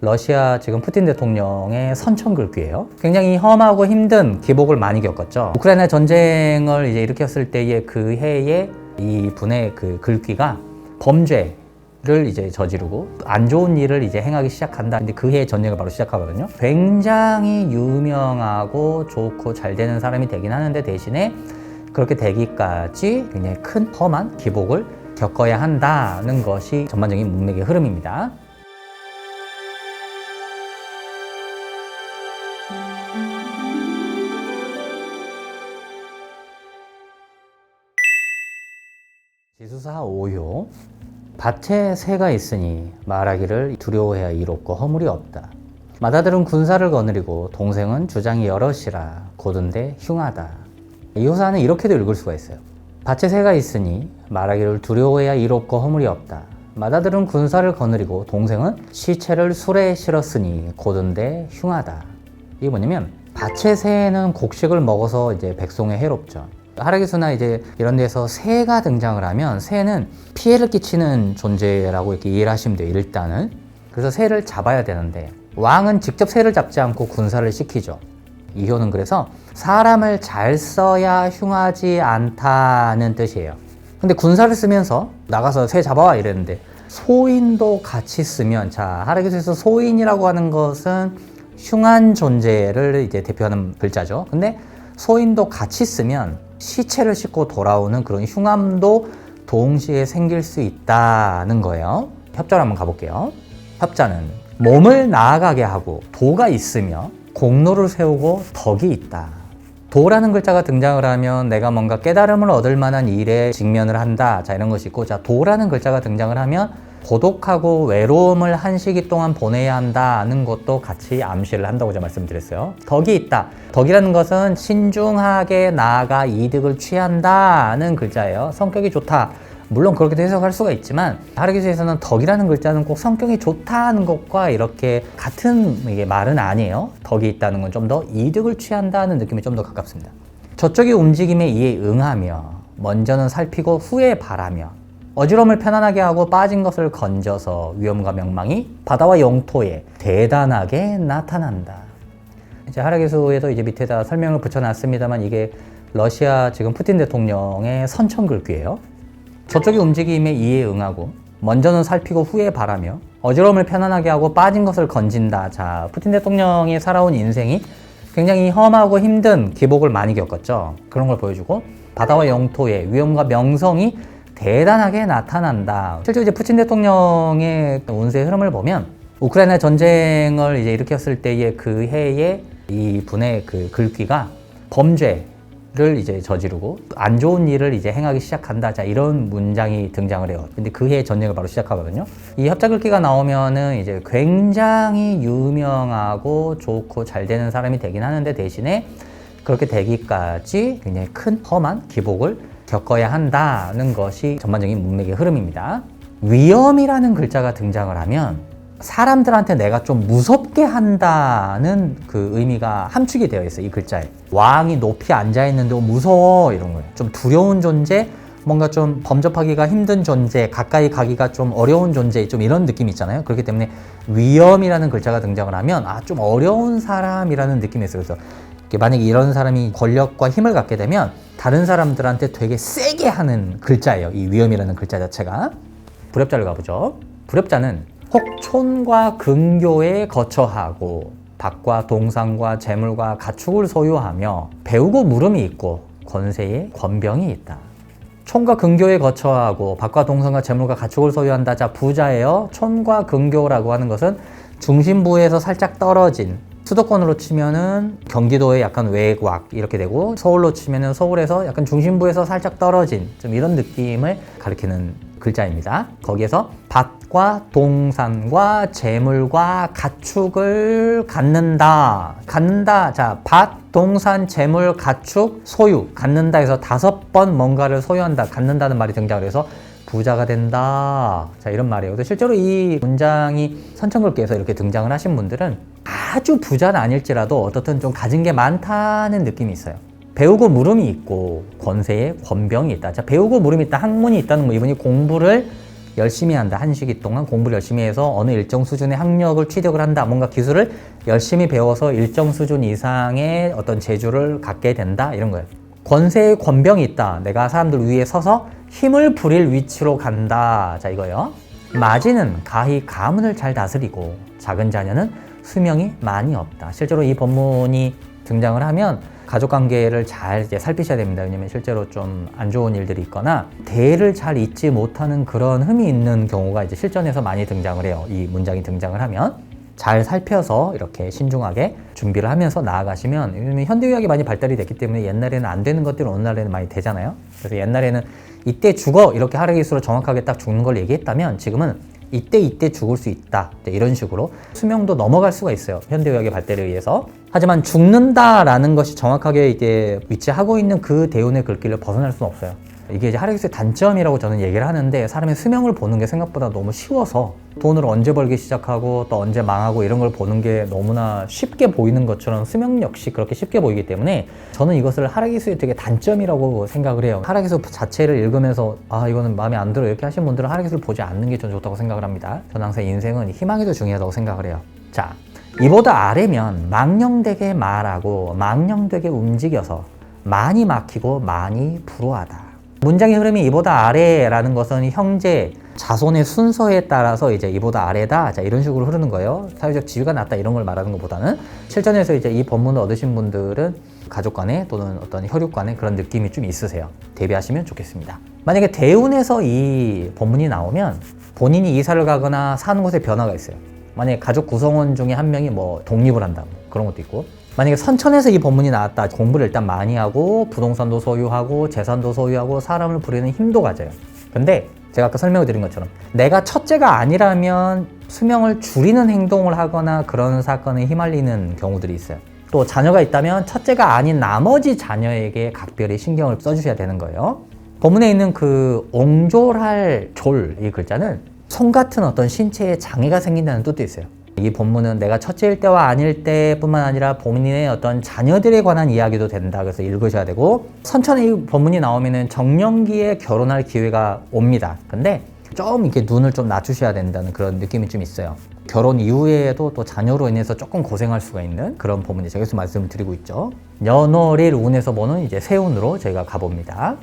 러시아 지금 푸틴 대통령의 선천글귀예요. 굉장히 험하고 힘든 기복을 많이 겪었죠. 우크라이나 전쟁을 이제 일으켰을 때의 그 해에 이 분의 그 글귀가 범죄를 이제 저지르고 안 좋은 일을 이제 행하기 시작한다. 근데 그 해에 전쟁을 바로 시작하거든요. 굉장히 유명하고 좋고 잘 되는 사람이 되긴 하는데 대신에 그렇게 되기까지 굉장히 큰 험한 기복을 겪어야 한다는 것이 전반적인 문맥의 흐름입니다. 지수사 5요. 밭에 새가 있으니 말하기를 두려워해야 이롭고 허물이 없다. 맏아들은 군사를 거느리고 동생은 주장이 여럿이라 고든데 흉하다. 이 호사는 이렇게도 읽을 수가 있어요. 밭에 새가 있으니 말하기를 두려워해야 이롭고 허물이 없다. 맏아들은 군사를 거느리고 동생은 시체를 술에 실었으니 고든데 흉하다. 이게 뭐냐면 밭의 새는 곡식을 먹어서 이제 백성에 해롭죠. 하라기수나 이제 이런 데서 새가 등장을 하면 새는 피해를 끼치는 존재라고 이렇게 이해를 하시면 돼요, 일단은. 그래서 새를 잡아야 되는데 왕은 직접 새를 잡지 않고 군사를 시키죠. 이효는 그래서 사람을 잘 써야 흉하지 않다는 뜻이에요. 근데 군사를 쓰면서 나가서 새 잡아와 이랬는데 소인도 같이 쓰면, 자, 하라기수에서 소인이라고 하는 것은 흉한 존재를 이제 대표하는 글자죠. 근데 소인도 같이 쓰면 시체를 싣고 돌아오는 그런 흉함도 동시에 생길 수 있다는 거예요. 협자로 한번 가볼게요. 협자는 몸을 나아가게 하고 도가 있으며 공로를 세우고 덕이 있다. 도라는 글자가 등장을 하면 내가 뭔가 깨달음을 얻을 만한 일에 직면을 한다. 자, 이런 것이 있고, 자, 도라는 글자가 등장을 하면 고독하고 외로움을 한 시기 동안 보내야 한다는 것도 같이 암시를 한다고 제가 말씀드렸어요. 덕이 있다. 덕이라는 것은 신중하게 나아가 이득을 취한다는 글자예요. 성격이 좋다. 물론 그렇게도 해석할 수가 있지만 하라기수에서는 덕이라는 글자는 꼭 성격이 좋다는 것과 이렇게 같은 이게 말은 아니에요. 덕이 있다는 건 좀 더 이득을 취한다는 느낌이 좀 더 가깝습니다. 저쪽의 움직임에 이에 응하며 먼저는 살피고 후에 바라며 어지러움을 편안하게 하고 빠진 것을 건져서 위험과 명망이 바다와 영토에 대단하게 나타난다. 이제 하라기수에도 이제 밑에다 설명을 붙여놨습니다만 이게 러시아 지금 푸틴 대통령의 선천글귀예요. 저쪽의 움직임에 이에 응하고 먼저는 살피고 후에 바라며 어지러움을 편안하게 하고 빠진 것을 건진다. 자, 푸틴 대통령이 살아온 인생이 굉장히 험하고 힘든 기복을 많이 겪었죠. 그런 걸 보여주고 바다와 영토에 위험과 명성이 대단하게 나타난다. 실제 이제 푸틴 대통령의 운세의 흐름을 보면 우크라이나 전쟁을 이제 일으켰을 때의 그 해에 이 분의 그 글귀가 범죄를 이제 저지르고 안 좋은 일을 이제 행하기 시작한다. 자, 이런 문장이 등장을 해요. 근데 그 해에 전쟁을 바로 시작하거든요. 이 협자 글귀가 나오면은 이제 굉장히 유명하고 좋고 잘 되는 사람이 되긴 하는데 대신에 그렇게 되기까지 굉장히 큰 험한 기복을 겪어야 한다는 것이 전반적인 문맥의 흐름입니다. 위험이라는 글자가 등장을 하면 사람들한테 내가 좀 무섭게 한다는 그 의미가 함축이 되어 있어요. 이 글자에. 왕이 높이 앉아있는데 무서워 이런 거예요. 좀 두려운 존재, 뭔가 좀 범접하기가 힘든 존재, 가까이 가기가 좀 어려운 존재, 좀 이런 느낌이 있잖아요. 그렇기 때문에 위험이라는 글자가 등장을 하면 좀 어려운 사람이라는 느낌이 있어요. 그래서 만약에 이런 사람이 권력과 힘을 갖게 되면 다른 사람들한테 되게 세게 하는 글자예요. 이 위험이라는 글자 자체가. 불협자를 가보죠. 불협자는 혹촌과 근교에 거처하고 밭과 동산과 재물과 가축을 소유하며 배우고 물음이 있고 권세에 권병이 있다. 촌과 근교에 거처하고 밭과 동산과 재물과 가축을 소유한다. 자, 부자예요. 촌과 근교라고 하는 것은 중심부에서 살짝 떨어진, 수도권으로 치면은 경기도의 약간 외곽 이렇게 되고, 서울로 치면은 서울에서 약간 중심부에서 살짝 떨어진 좀 이런 느낌을 가리키는 글자입니다. 거기에서 밭과 동산과 재물과 가축을 갖는다. 자, 밭, 동산, 재물, 가축, 소유, 갖는다 해서 5번 뭔가를 소유한다, 갖는다는 말이 등장을 해서 부자가 된다. 자, 이런 말이에요. 그래서 실제로 이 문장이 선천글귀에서 이렇게 등장을 하신 분들은 아주 부자는 아닐지라도 어떻든 좀 가진 게 많다는 느낌이 있어요. 배우고 물음이 있고 권세에 권병이 있다. 자, 배우고 물음이 있다, 학문이 있다는 거, 이분이 공부를 열심히 한다. 한 시기 동안 공부를 열심히 해서 어느 일정 수준의 학력을 취득을 한다. 뭔가 기술을 열심히 배워서 일정 수준 이상의 어떤 재주를 갖게 된다. 이런 거예요. 권세의 권병이 있다. 내가 사람들 위에 서서 힘을 부릴 위치로 간다. 자, 이거요. 마지는 가히 가문을 잘 다스리고 작은 자녀는 수명이 많이 없다. 실제로 이 본문이 등장을 하면 가족관계를 잘 이제 살피셔야 됩니다. 왜냐면 실제로 좀 안 좋은 일들이 있거나 대를 잘 잇지 못하는 그런 흠이 있는 경우가 이제 실전에서 많이 등장을 해요. 이 문장이 등장을 하면 잘 살펴서 이렇게 신중하게 준비를 하면서 나아가시면, 왜냐면 현대의학이 많이 발달이 됐기 때문에 옛날에는 안 되는 것들이 오늘날에는 많이 되잖아요. 그래서 옛날에는 이때 죽어 이렇게 하락기수로 정확하게 딱 죽는 걸 얘기했다면 지금은 이때 죽을 수 있다. 이런 식으로 수명도 넘어갈 수가 있어요. 현대의학의 발달에 의해서. 하지만 죽는다라는 것이 정확하게 이게 위치하고 있는 그 대운의 글귀를 벗어날 수는 없어요. 이게 이제 하락기수의 단점이라고 저는 얘기를 하는데, 사람의 수명을 보는 게 생각보다 너무 쉬워서 돈을 언제 벌기 시작하고 또 언제 망하고 이런 걸 보는 게 너무나 쉽게 보이는 것처럼 수명 역시 그렇게 쉽게 보이기 때문에 저는 이것을 하락기수의 되게 단점이라고 생각을 해요. 하락기수 자체를 읽으면서 아, 이거는 마음에 안 들어 이렇게 하신 분들은 하락기수를 보지 않는 게 전 좋다고 생각을 합니다. 저는 항상 인생은 희망이 더 중요하다고 생각을 해요. 자, 이보다 아래면 망령되게 말하고 망령되게 움직여서 많이 막히고 많이 불호하다. 문장의 흐름이 이보다 아래라는 것은 형제, 자손의 순서에 따라서 이제 이보다 아래다. 자, 이런 식으로 흐르는 거예요. 사회적 지위가 낮다 이런 걸 말하는 것보다는 실전에서 이제 이 본문을 얻으신 분들은 가족 간에 또는 어떤 혈육 간에 그런 느낌이 좀 있으세요. 대비하시면 좋겠습니다. 만약에 대운에서 이 본문이 나오면 본인이 이사를 가거나 사는 곳에 변화가 있어요. 만약에 가족 구성원 중에 한 명이 뭐 독립을 한다. 뭐 그런 것도 있고. 만약에 선천에서 이 본문이 나왔다. 공부를 일단 많이 하고 부동산도 소유하고 재산도 소유하고 사람을 부리는 힘도 가져요. 근데 제가 아까 설명을 드린 것처럼 내가 첫째가 아니라면 수명을 줄이는 행동을 하거나 그런 사건에 휘말리는 경우들이 있어요. 또 자녀가 있다면 첫째가 아닌 나머지 자녀에게 각별히 신경을 써주셔야 되는 거예요. 본문에 있는 그 옹졸할 졸 이 글자는 손 같은 어떤 신체에 장애가 생긴다는 뜻도 있어요. 이 본문은 내가 첫째일 때와 아닐 때뿐만 아니라 본인의 어떤 자녀들에 관한 이야기도 된다. 그래서 읽으셔야 되고, 선천에 이 본문이 나오면은 정년기에 결혼할 기회가 옵니다. 근데 좀 이렇게 눈을 좀 낮추셔야 된다는 그런 느낌이 좀 있어요. 결혼 이후에도 또 자녀로 인해서 조금 고생할 수가 있는 그런 본문이 제가 계속 말씀을 드리고 있죠. 연월일 운에서 보는 이제 세운으로 저희가 가봅니다.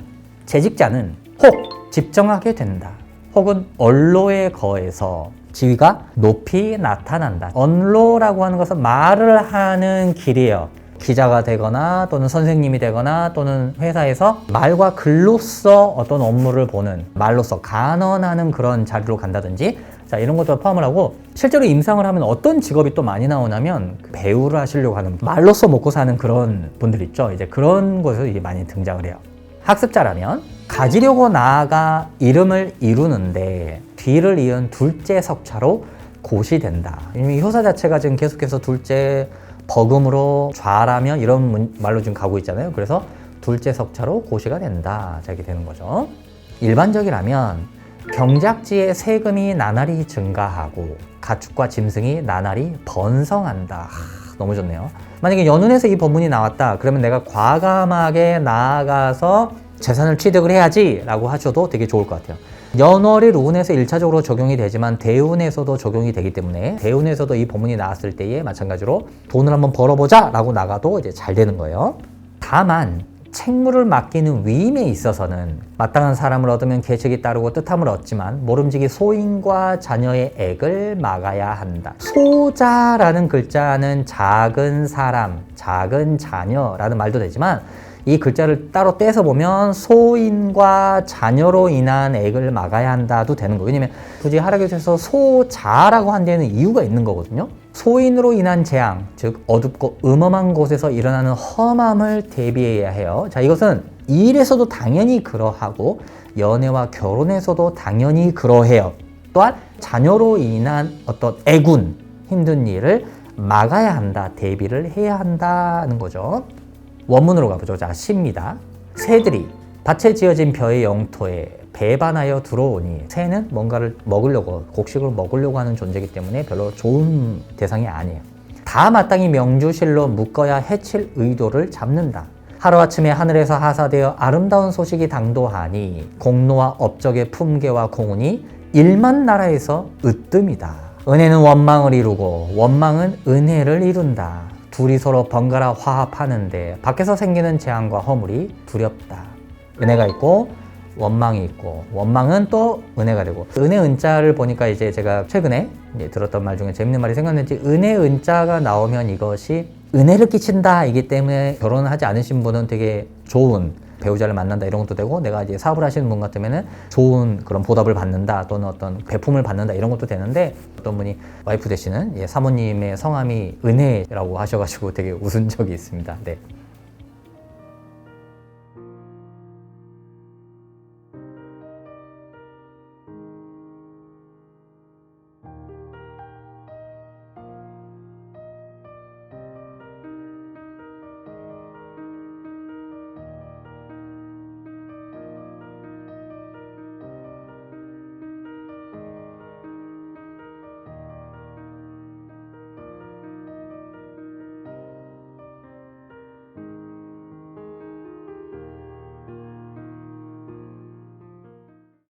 재직자는 혹 집정하게 된다. 혹은 언로에 거해서 지위가 높이 나타난다. 언로라고 하는 것은 말을 하는 길이에요. 기자가 되거나 또는 선생님이 되거나 또는 회사에서 말과 글로써 어떤 업무를 보는, 말로써 간언하는 그런 자리로 간다든지, 자, 이런 것도 포함을 하고, 실제로 임상을 하면 어떤 직업이 또 많이 나오냐면 배우를 하시려고 하는, 말로써 먹고 사는 그런 분들 있죠. 이제 그런 곳에서 이게 많이 등장을 해요. 학습자라면 가지려고 나아가 이름을 이루는데 뒤를 이은 둘째 석차로 곧이 된다. 이 효사 자체가 지금 계속해서 둘째 버금으로 좌라면 이런 말로 지금 가고 있잖아요. 그래서 둘째 석차로 곧이가 된다. 자, 이렇게 되는 거죠. 일반적이라면 경작지의 세금이 나날이 증가하고 가축과 짐승이 나날이 번성한다. 너무 좋네요. 만약에 연운에서 이 본문이 나왔다. 그러면 내가 과감하게 나아가서 재산을 취득을 해야지 라고 하셔도 되게 좋을 것 같아요. 연월일 운에서 1차적으로 적용이 되지만 대운에서도 적용이 되기 때문에 대운에서도 이 본문이 나왔을 때에 마찬가지로 돈을 한번 벌어보자 라고 나가도 이제 잘 되는 거예요. 다만 책무를 맡기는 위임에 있어서는 마땅한 사람을 얻으면 계책이 따르고 뜻함을 얻지만 모름지기 소인과 자녀의 액을 막아야 한다. 소자라는 글자는 작은 사람, 작은 자녀라는 말도 되지만 이 글자를 따로 떼서 보면 소인과 자녀로 인한 액을 막아야 한다도 되는 거예요. 왜냐면 굳이 하락에서 소자라고 한 데는 이유가 있는 거거든요. 소인으로 인한 재앙, 즉 어둡고 음험한 곳에서 일어나는 험함을 대비해야 해요. 자, 이것은 일에서도 당연히 그러하고 연애와 결혼에서도 당연히 그러해요. 또한 자녀로 인한 어떤 애군, 힘든 일을 막아야 한다, 대비를 해야 한다는 거죠. 원문으로 가보죠. 자, 시입니다. 새들이 밭에 지어진 벼의 영토에 배반하여 들어오니, 새는 뭔가를 먹으려고, 곡식을 먹으려고 하는 존재이기 때문에 별로 좋은 대상이 아니에요. 다 마땅히 명주실로 묶어야 해칠 의도를 잡는다. 하루아침에 하늘에서 하사되어 아름다운 소식이 당도하니 공로와 업적의 품계와 공운이 일만 나라에서 으뜸이다. 은혜는 원망을 이루고 원망은 은혜를 이룬다. 둘이 서로 번갈아 화합하는데 밖에서 생기는 재앙과 허물이 두렵다. 은혜가 있고 원망이 있고 원망은 또 은혜가 되고 은혜 은자를 보니까 이제 제가 최근에 들었던 말 중에 재밌는 말이 생각났는지 은혜 은자가 나오면 이것이 은혜를 끼친다 이기 때문에 결혼을 하지 않으신 분은 되게 좋은 배우자를 만난다 이런 것도 되고 내가 이제 사업을 하시는 분 같으면은 좋은 그런 보답을 받는다 또는 어떤 배품을 받는다 이런 것도 되는데 어떤 분이 와이프 되시는 사모님의 성함이 은혜라고 하셔가지고 되게 웃은 적이 있습니다. 네.